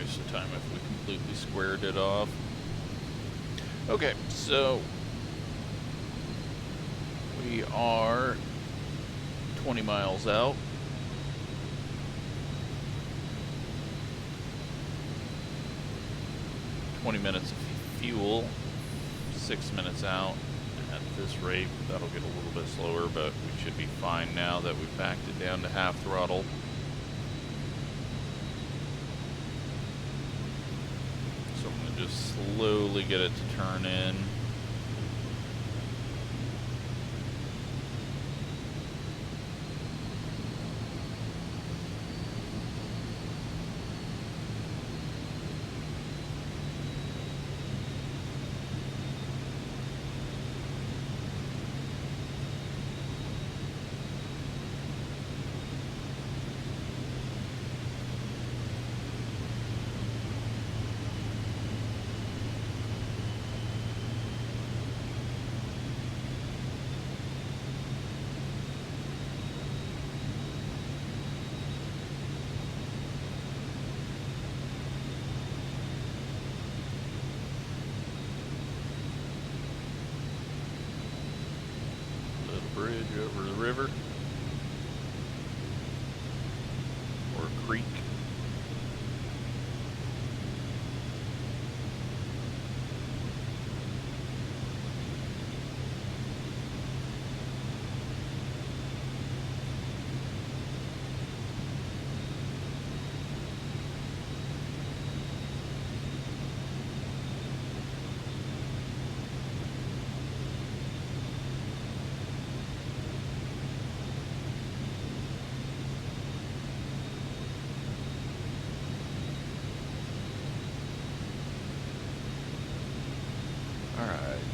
Of time if we completely squared it off. Okay, so we are 20 miles out. $20 minutes of fuel, 6 minutes out. At this rate, that'll get a little bit slower, but we should be fine now that we've backed it down to half throttle. Just slowly get it to turn in. Bridge over the river or creek.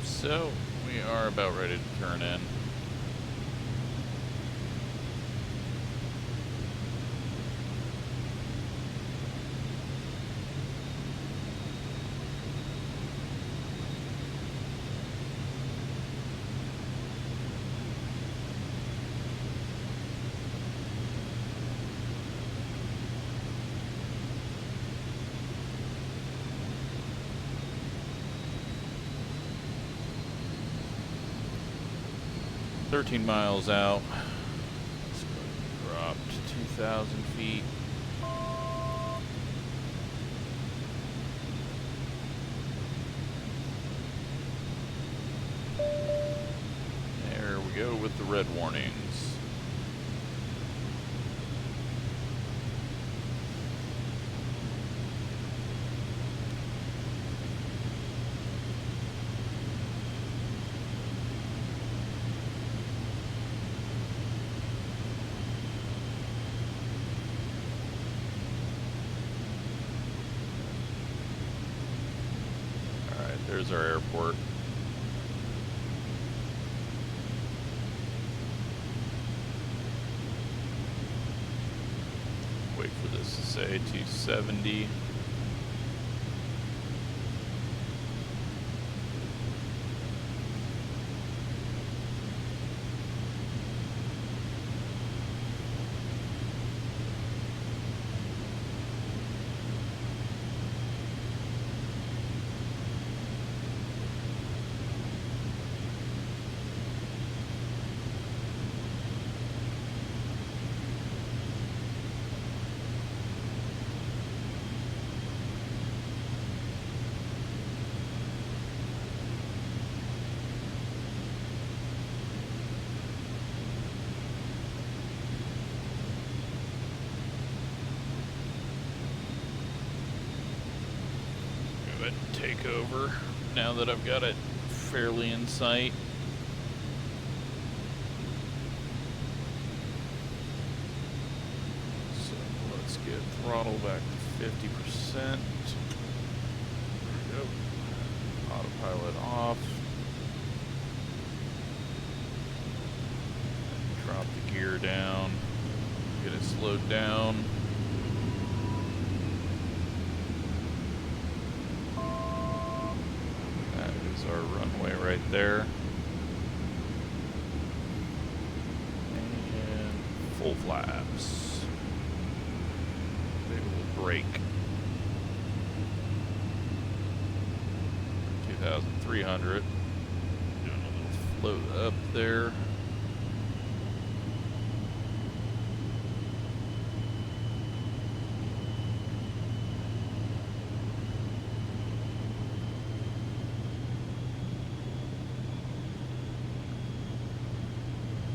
So, we are about ready to turn in. $13 miles out. Let's go drop to 2,000 feet. There we go with the red warnings. There's our airport. Wait for this to say 270. over now that I've got it fairly in sight. So let's get throttle back to 50%. There we go. Autopilot off. Drop the gear down. Get it slowed down. That is our runway right there. And full flaps. They will brake. 2,300. Doing a little float up there.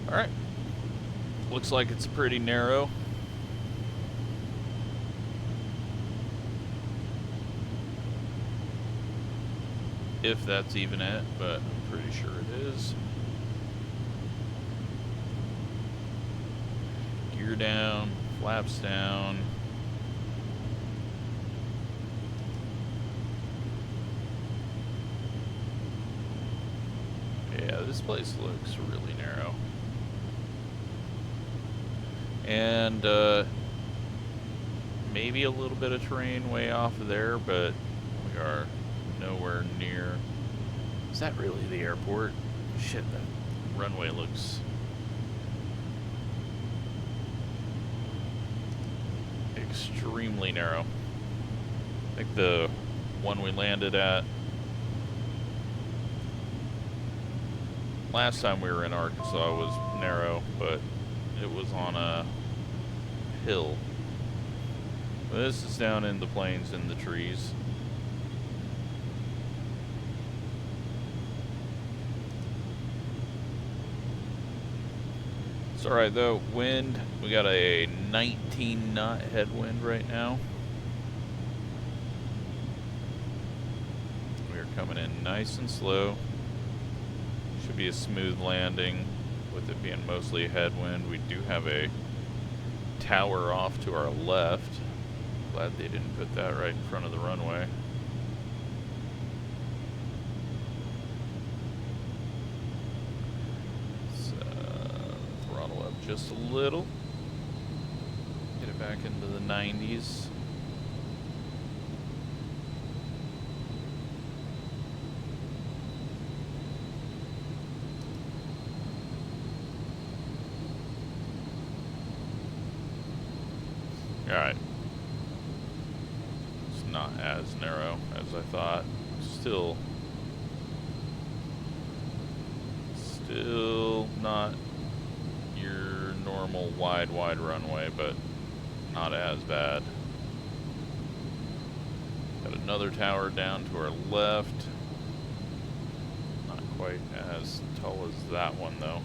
Alright, looks like it's pretty narrow. If that's even it, but I'm pretty sure it is. Gear down, flaps down. Yeah, this place looks really narrow. And maybe a little bit of terrain way off of there, but we are nowhere near. Is that really the airport? Shit, that runway looks extremely narrow. I think the one we landed at last time we were in Arkansas was narrow, but it was on a hill. This is down in the plains in the trees. It's alright though. Wind, we got a 19 knot headwind right now. We are coming in nice and slow. Should be a smooth landing with it being mostly a headwind. We do have a tower off to our left. Glad they didn't put that right in front of the runway. So, throttle up just a little. Get it back into the 90s. Alright. It's not as narrow as I thought. Still not your normal wide runway, but not as bad. Got another tower down to our left. Not quite as tall as that one though.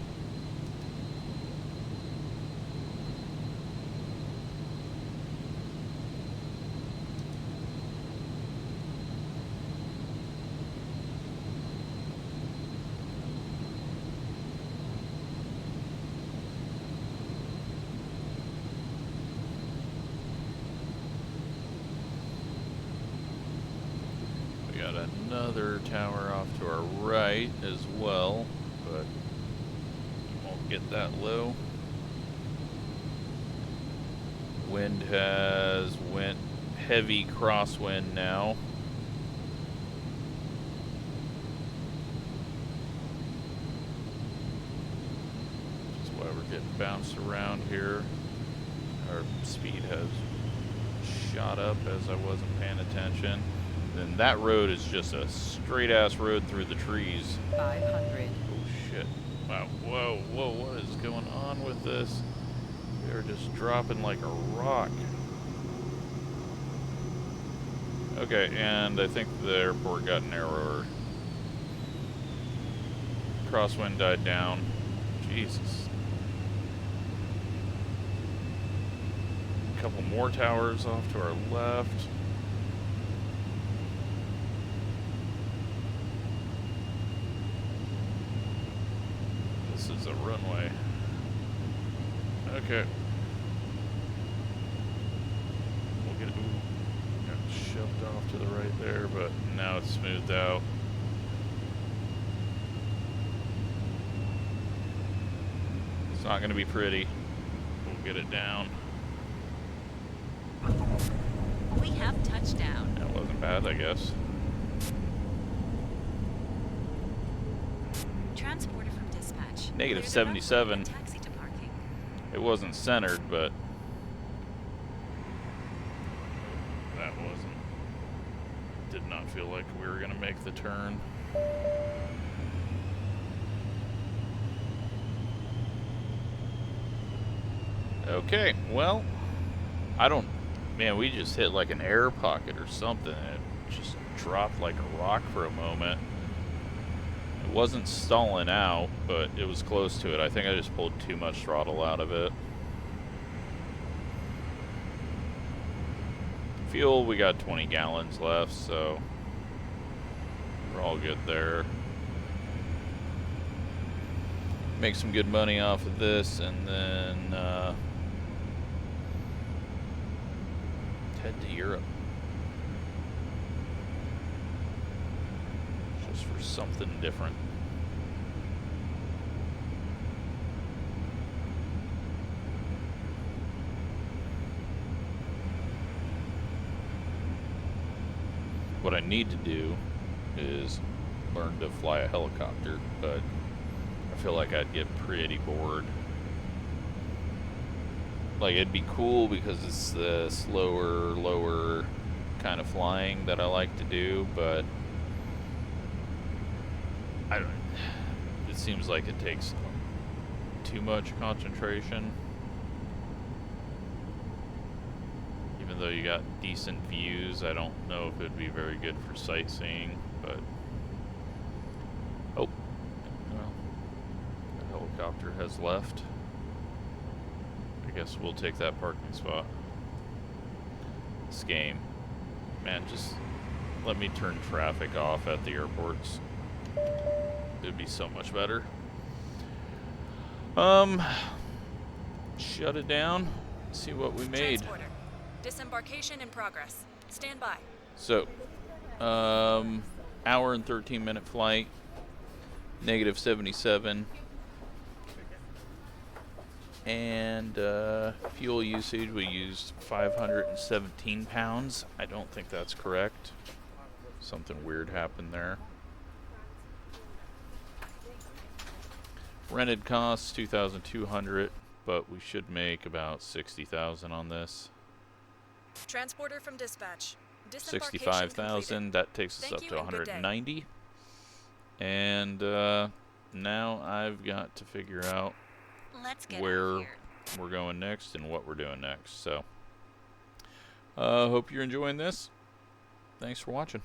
Another tower off to our right as well, but you won't get that low. Wind has went heavy crosswind now. Which is why we're getting bounced around here. Our speed has shot up as I wasn't paying attention. And that road is just a straight ass road through the trees. 500. Oh shit. Wow. Whoa, what is going on with this? They're just dropping like a rock. Okay, and I think the airport got narrower. Crosswind died down. Jesus. A couple more towers off to our left. this is a runway. Okay. We'll get it. Ooh, got shoved off to the right there, but now it's smoothed out. It's not going to be pretty. We'll get it down. We have touchdown. That wasn't bad, I guess. Transporter from dispatch. Negative Clear the runway 77. and taxi to parking. It wasn't centered, but that wasn't. Did not feel like we were going to make the turn. Okay, well, I don't, man, we just hit like an air pocket or something. It just dropped like a rock for a moment. It wasn't stalling out, but it was close to it. I think I just pulled too much throttle out of it. Fuel, we got 20 gallons left, so we're all good there. Make some good money off of this, and then head to Europe. Just for something different. What I need to do is learn to fly a helicopter, but I feel like I'd get pretty bored. Like, it'd be cool because it's the slower, lower kind of flying that I like to do, but I don't, it seems like it takes too much concentration. Even though you got decent views, I don't know if it'd be very good for sightseeing, but oh, well, the helicopter has left. I guess we'll take that parking spot. This game, man, just let me turn traffic off at the airports. It'd be so much better. Shut it down. See what we made. Transporter. Disembarkation in progress. Stand by. So, hour and 13-minute flight. Negative 77. And fuel usage, we used 517 pounds. I don't think that's correct. Something weird happened there. Rented costs $2,200, but we should make about $60,000 on this. Transporter from dispatch. Disembarkation $65,000. completed. That takes us Thank up you to and good day. 190. And now I've got to figure out Let's get out where of here. we're going next and what we're doing next. So, hope you're enjoying this. Thanks for watching.